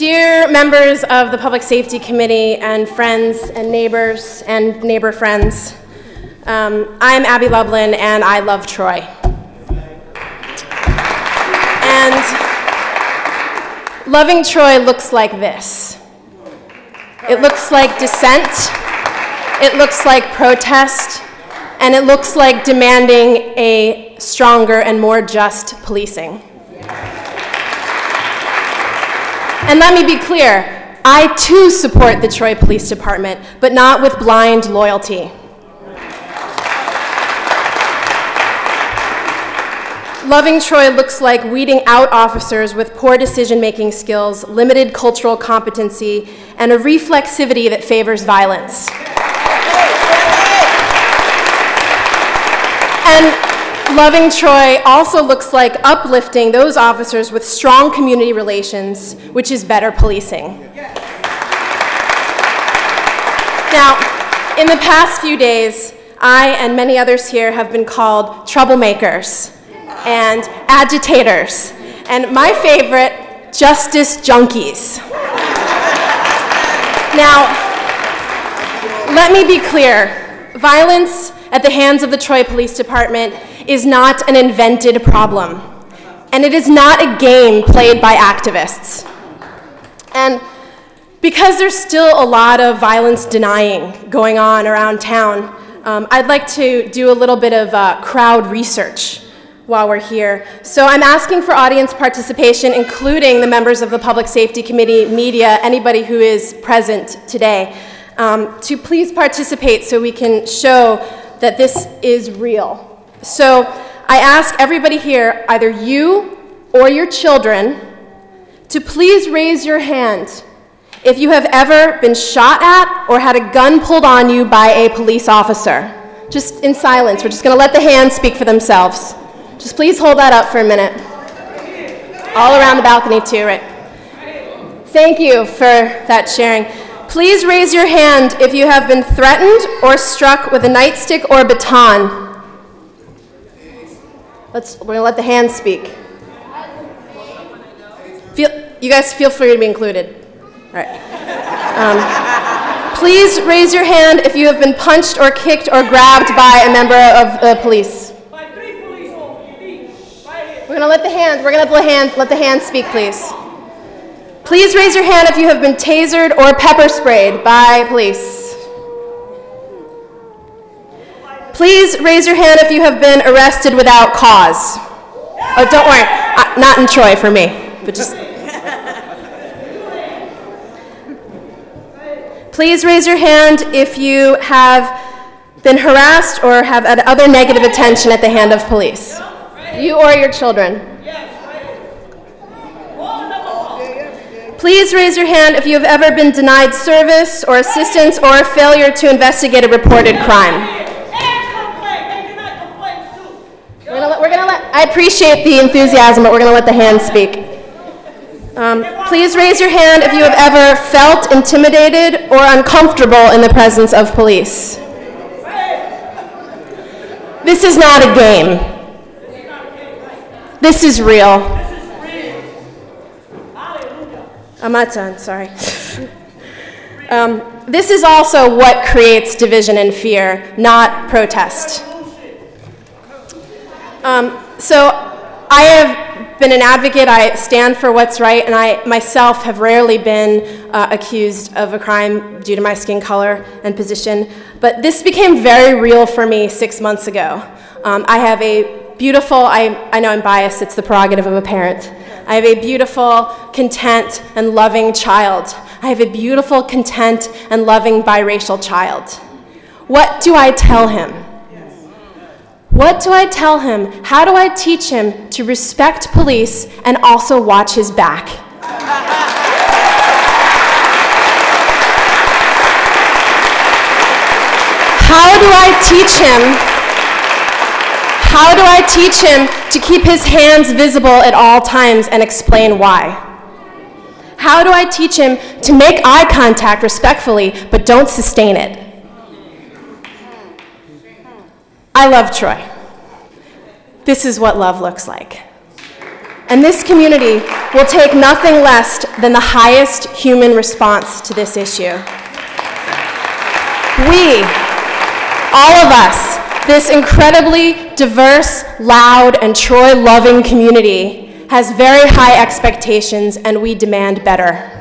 Dear members of the Public Safety Committee and friends and neighbors and neighbor friends, I'm Abby Lublin and I love Troy. And loving Troy looks like this. It looks like dissent, it looks like protest, and it looks like demanding a stronger and more just policing. And let me be clear, I too support the Troy Police Department, but not with blind loyalty. Loving Troy looks like weeding out officers with poor decision-making skills, limited cultural competency, and a reflexivity that favors violence. And loving Troy also looks like uplifting those officers with strong community relations, which is better policing. Now, in the past few days, I and many others here have been called troublemakers and agitators, and my favorite, justice junkies. Now, let me be clear, violence at the hands of the Troy Police Department is not an invented problem, and it is not a game played by activists. And because there's still a lot of violence denying going on around town, I'd like to do a little bit of crowd research while we're here. So I'm asking for audience participation, including the members of the Public Safety Committee, media, anybody who is present today, to please participate so we can show that this is real. So I ask everybody here, either you or your children, to please raise your hand if you have ever been shot at or had a gun pulled on you by a police officer. Just in silence, we're just going to let the hands speak for themselves. Just please hold that up for a minute. All around the balcony too, right? Thank you for that sharing. Please raise your hand if you have been threatened or struck with a nightstick or a baton. We're going to let the hands speak. You guys feel free to be included. All right. Please raise your hand if you have been punched or kicked or grabbed by a member of the police. We're going to let the hands speak, please. Please raise your hand if you have been tasered or pepper sprayed by police. Please raise your hand if you have been arrested without cause. Oh, don't worry, not in Troy for me, but just. Please raise your hand if you have been harassed or have had other negative attention at the hand of police. You or your children. Please raise your hand if you have ever been denied service or assistance or a failure to investigate a reported crime. I appreciate the enthusiasm, but we're going to let the hands speak. Please raise your hand if you have ever felt intimidated or uncomfortable in the presence of police. This is not a game. This is real. I'm not done, sorry. This is also what creates division and fear, not protest. So I have been an advocate, I stand for what's right, and I myself have rarely been accused of a crime due to my skin color and position, but this became very real for me 6 months ago. I have a beautiful, I know I'm biased, it's the prerogative of a parent. I have a beautiful, content, and loving child. I have a beautiful, content, and loving biracial child. What do I tell him? What do I tell him? How do I teach him to respect police and also watch his back? How do I teach him? How do I teach him to keep his hands visible at all times and explain why? How do I teach him to make eye contact respectfully but don't sustain it? I love Troy. This is what love looks like. And this community will take nothing less than the highest human response to this issue. We, all of us, this incredibly diverse, loud, and Troy-loving community has very high expectations, and we demand better.